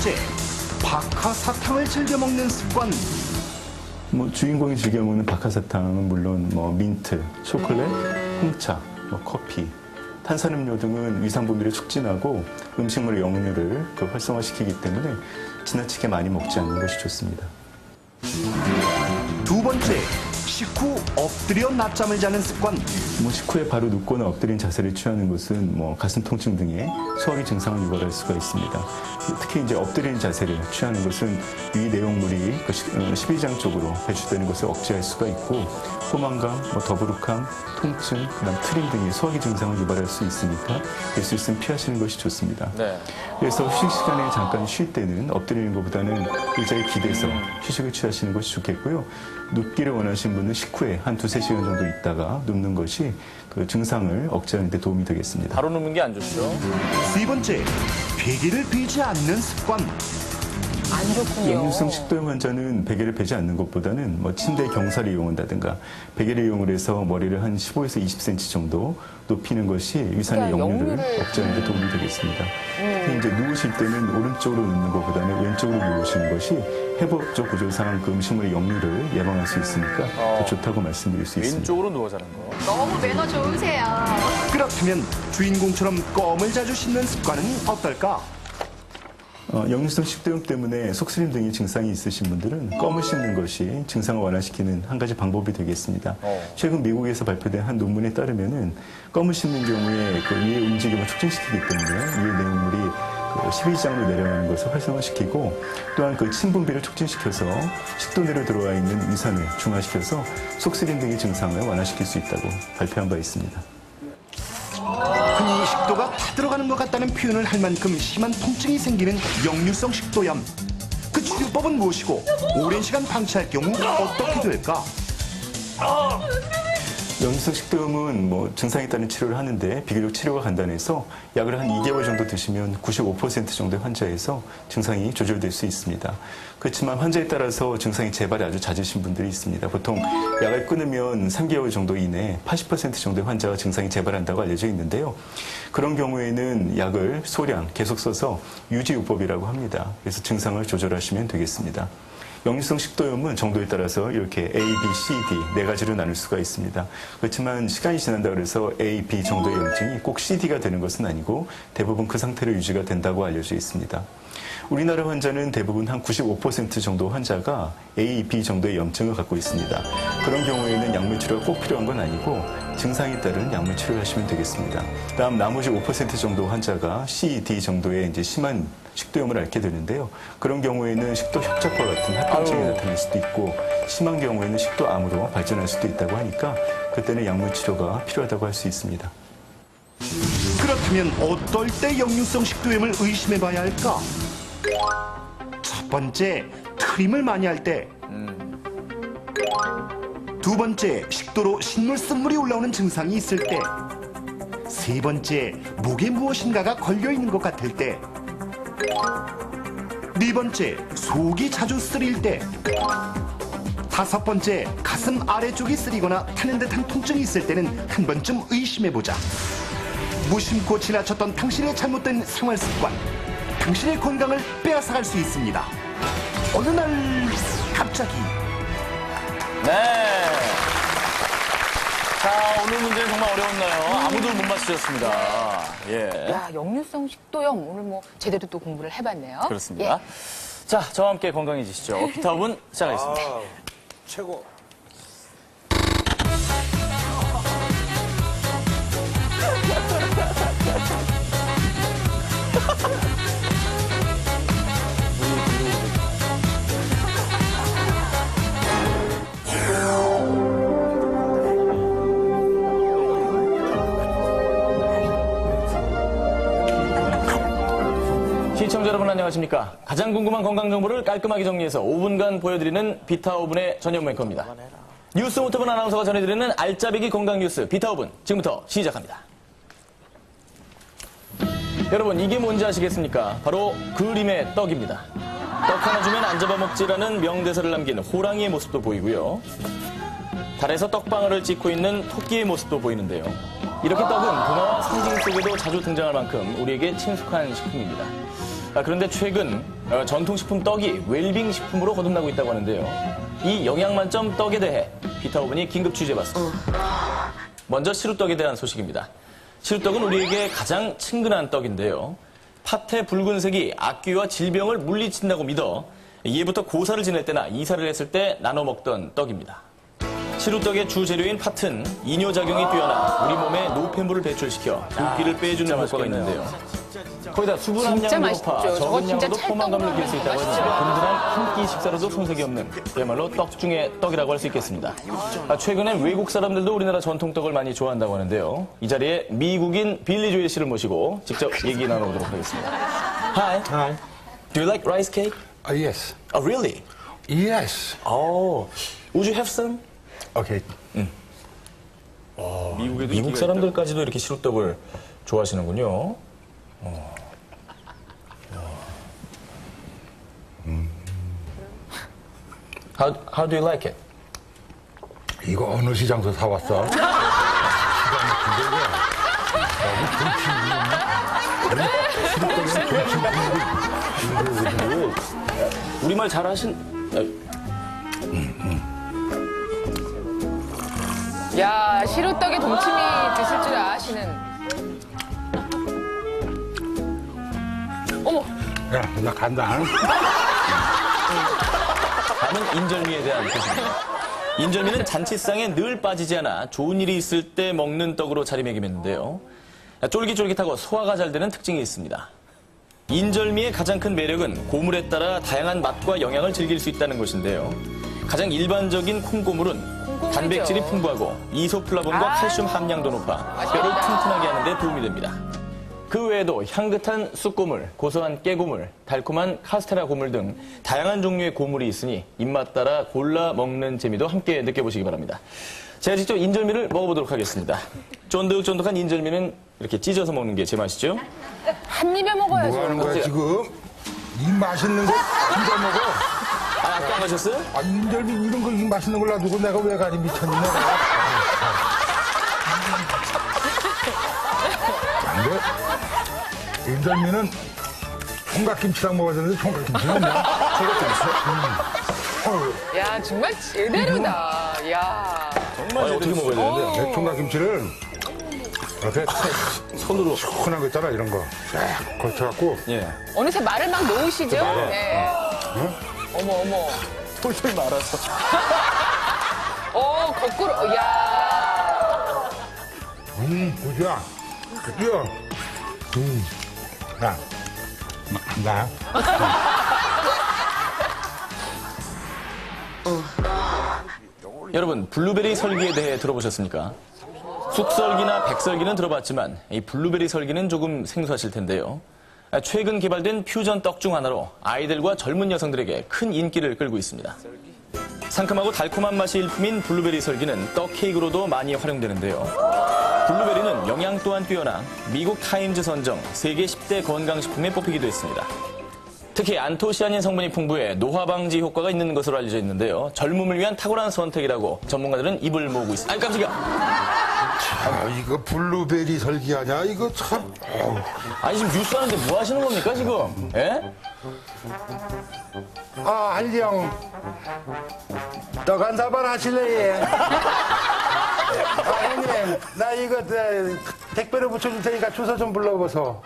번째, 박하사탕을 즐겨 먹는 습관. 주인공이 즐겨 먹는 박하사탕은 물론 민트, 초콜릿, 홍차, 커피, 탄산음료 등은 위산 분비를 촉진하고 음식물의 역류를 활성화시키기 때문에 지나치게 많이 먹지 않는 것이 좋습니다. 두 번째, 식후 엎드려 낮잠을 자는 습관. 식후에 바로 눕거나 엎드린 자세를 취하는 것은 가슴 통증 등의 소화기 증상을 유발할 수가 있습니다. 특히 이제 엎드리는 자세를 취하는 것은 위 내용물이 십이장 쪽으로 배출되는 것을 억제할 수가 있고 포만감, 더부룩함, 통증, 그다음 트림 등의 소화기 증상을 유발할 수 있으니까 될 수 있으면 피하시는 것이 좋습니다. 네. 그래서 휴식 시간에 잠깐 쉴 때는 엎드리는 것보다는 의자에 기대서 휴식을 취하시는 것이 좋겠고요. 눕기를 원하시는 분은 식후에 한 두세 시간 정도 있다가 눕는 것이 그 증상을 억제하는 데 도움이 되겠습니다. 바로 눕는 게 안 좋죠. 세 번째, 베개를 베지 않는 습관. 안 좋군요. 역류성 식도염 환자는 베개를 베지 않는 것보다는 침대 경사를 이용한다든가 베개를 이용을 해서 머리를 한 15에서 20cm 정도 높이는 것이 위산의 그러니까 역류를 억제하는 데 도움이 되겠습니다. 특히 이제 누우실 때는 오른쪽으로 눕는 것보다는 왼쪽으로 누우시는 것이 해부학적 구조상 그 음식물의 역류를 예방할 수 있으니까 더 좋다고 말씀드릴 수 있습니다. 왼쪽으로 누워 자는 거. 너무 매너 좋으세요. 그렇다면 주인공처럼 껌을 자주 씹는 습관은 어떨까? 역류성 식도염 때문에 속쓰림 등의 증상이 있으신 분들은 껌을 씹는 것이 증상을 완화시키는 한 가지 방법이 되겠습니다. 최근 미국에서 발표된 한 논문에 따르면은 껌을 씹는 경우에 그 위의 움직임을 촉진시키기 때문에 위의 내용물이 12장으로 내려가는 것을 활성화시키고 또한 그 침분비를 촉진시켜서 식도 내로 들어와 있는 위산을 중화시켜서 속쓰림 등의 증상을 완화시킬 수 있다고 발표한 바 있습니다. 흔히 식도가 타들어가는 것 같다는 표현을 할 만큼 심한 통증이 생기는 역류성 식도염. 그 치료법은 무엇이고 오랜 시간 방치할 경우 어떻게 될까? 역류성 식도염은 증상에 따른 치료를 하는데 비교적 치료가 간단해서 약을 한 2개월 정도 드시면 95% 정도의 환자에서 증상이 조절될 수 있습니다. 그렇지만 환자에 따라서 증상이 재발이 아주 잦으신 분들이 있습니다. 보통 약을 끊으면 3개월 정도 이내에 80% 정도의 환자가 증상이 재발한다고 알려져 있는데요. 그런 경우에는 약을 소량 계속 써서 유지요법이라고 합니다. 그래서 증상을 조절하시면 되겠습니다. 역류성 식도염은 정도에 따라서 이렇게 A, B, C, D 네 가지로 나눌 수가 있습니다. 그렇지만 시간이 지난다고 해서 A, B 정도의 염증이 꼭 CD가 되는 것은 아니고 대부분 그 상태로 유지가 된다고 알려져 있습니다. 우리나라 환자는 대부분 한 95% 정도 환자가 A, B 정도의 염증을 갖고 있습니다. 그런 경우에는 약물 치료가 꼭 필요한 건 아니고 증상에 따른 약물 치료를 하시면 되겠습니다. 다음 나머지 5% 정도 환자가 C, D 정도의 이제 심한 식도염을 앓게 되는데요. 그런 경우에는 식도 협착과 같은 합병증이 나타날 수도 있고 심한 경우에는 식도암으로 발전할 수도 있다고 하니까 그때는 약물 치료가 필요하다고 할 수 있습니다. 그렇다면 어떨 때 역류성 식도염을 의심해 봐야 할까? 첫 번째, 트림을 많이 할 때. 두 번째, 식도로 신물 쓴물이 올라오는 증상이 있을 때. 세 번째, 목에 무엇인가가 걸려 있는 것 같을 때. 네 번째, 속이 자주 쓰릴 때. 다섯 번째, 가슴 아래쪽이 쓰리거나 타는 듯한 통증이 있을 때는 한 번쯤 의심해보자. 무심코 지나쳤던 당신의 잘못된 생활 습관, 당신의 건강을 빼앗아갈 수 있습니다. 어느 날 갑자기. 네. 자, 오늘 문제는 정말 어려웠나요? 아무도 못 맞추셨습니다. 예. 야, 역류성 식도염 오늘 제대로 또 공부를 해봤네요. 그렇습니다. 자, 저와 함께 건강해지시죠. 비타오븐 시작하겠습니다. 최고. 시청자 여러분 안녕하십니까. 가장 궁금한 건강정보를 깔끔하게 정리해서 5분간 보여드리는 비타오븐의 전용 앵커입니다. 뉴스 모터분 아나운서가 전해드리는 알짜배기 건강뉴스 비타오븐 지금부터 시작합니다. 여러분 이게 뭔지 아시겠습니까? 바로 그림의 떡입니다. 떡 하나 주면 안 잡아먹지라는 명대사를 남긴 호랑이의 모습도 보이고요. 달에서 떡방울을 찍고 있는 토끼의 모습도 보이는데요. 이렇게 떡은 동화와 상징 속에도 자주 등장할 만큼 우리에게 친숙한 식품입니다. 그런데 최근 전통식품 떡이 웰빙 식품으로 거듭나고 있다고 하는데요. 이 영양만점 떡에 대해 비타오븐이 긴급 취재해봤습니다. 먼저 시루떡에 대한 소식입니다. 시루떡은 우리에게 가장 친근한 떡인데요. 팥의 붉은색이 악귀와 질병을 물리친다고 믿어 이해부터 고사를 지낼 때나 이사를 했을 때 나눠 먹던 떡입니다. 시루떡의 주재료인 팥은 이뇨작용이 뛰어나 우리 몸에 노폐물을 배출시켜 붓기를 빼주는 효과가 있는데요. 거기다 수분 진짜 함량도 맛있죠. 높아 저거 적은 진짜 양으로 포만감을 느낄 수 있다고 맛있죠. 하는데 든든한 한 끼 식사로도 손색이 없는 그야말로 떡 중에 떡이라고 할 수 있겠습니다. 최근엔 외국 사람들도 우리나라 전통떡을 많이 좋아한다고 하는데요. 이 자리에 미국인 빌리 조엘 씨를 모시고 직접 얘기 나눠보도록 하겠습니다. Hi. Hi. Do you like rice cake? Yes. Oh, really? Yes. Oh. Would you have some? Okay. 미국 사람들까지도 이렇게 시루떡을 좋아하시는군요. How do you like it? 이거 어느 시장에서 사왔어? 우리말 잘하신... 야, 시루떡에 동치미 드실 줄 아시는. 어머, 야, 나 간다. 다음은 인절미에 대한 소식입니다. 인절미는 잔치상에 늘 빠지지 않아 좋은 일이 있을 때 먹는 떡으로 자리매김했는데요. 쫄깃쫄깃하고 소화가 잘 되는 특징이 있습니다. 인절미의 가장 큰 매력은 고물에 따라 다양한 맛과 영양을 즐길 수 있다는 것인데요. 가장 일반적인 콩고물은 단백질이 풍부하고 이소플라본과 칼슘 함량도 높아 뼈를 튼튼하게 하는 데 도움이 됩니다. 그 외에도 향긋한 쑥고물, 고소한 깨고물, 달콤한 카스테라 고물 등 다양한 종류의 고물이 있으니 입맛 따라 골라 먹는 재미도 함께 느껴보시기 바랍니다. 제가 직접 인절미를 먹어보도록 하겠습니다. 쫀득쫀득한 인절미는 이렇게 찢어서 먹는 게 제맛이죠? 한 입에 먹어야죠. 뭐 하는 거야, 지금? 이 맛있는 거 진짜 먹어. 아까 안 가셨어요? 아, 인절미 이런 거 이 맛있는 걸 놔두고 내가 왜 가니 미쳤니, 내가. 안 돼. 인절미는 총각김치랑 먹어야 되는데 총각김치는 없냐? 야, 정말 제대로다. 야. 정말 어떻게 먹어야 되는데? 내 총각김치를 이렇게 손으로 시원한 거 있잖아, 이런 거. 쫙 걸쳐갖고. 예. 어느새 말을 막 놓으시죠? 네. 어머, 어머. 툴툴 말아서. 거꾸로. 야. 그지야. 그지야. 야. 나. 여러분, 블루베리 설기에 대해 들어보셨습니까? 쑥설기나 백설기는 들어봤지만 이 블루베리 설기는 조금 생소하실 텐데요. 최근 개발된 퓨전 떡 중 하나로 아이들과 젊은 여성들에게 큰 인기를 끌고 있습니다. 상큼하고 달콤한 맛이 일품인 블루베리 설기는 떡 케이크로도 많이 활용되는데요. 블루베리는 영양 또한 뛰어나 미국 타임즈 선정 세계 10대 건강식품에 뽑히기도 했습니다. 특히 안토시아닌 성분이 풍부해 노화 방지 효과가 있는 것으로 알려져 있는데요. 젊음을 위한 탁월한 선택이라고 전문가들은 입을 모으고 있습니다. 아니 깜짝이야. 아, 이거 블루베리 설기 아냐? 이거 참. 아니 지금 뉴스 하는데 뭐 하시는 겁니까 지금? 예? 아, 한리형. 떡 한 사발 하실래? 아, 형님. 나 이거 택배로 붙여줄 테니까 주소 좀 불러보소.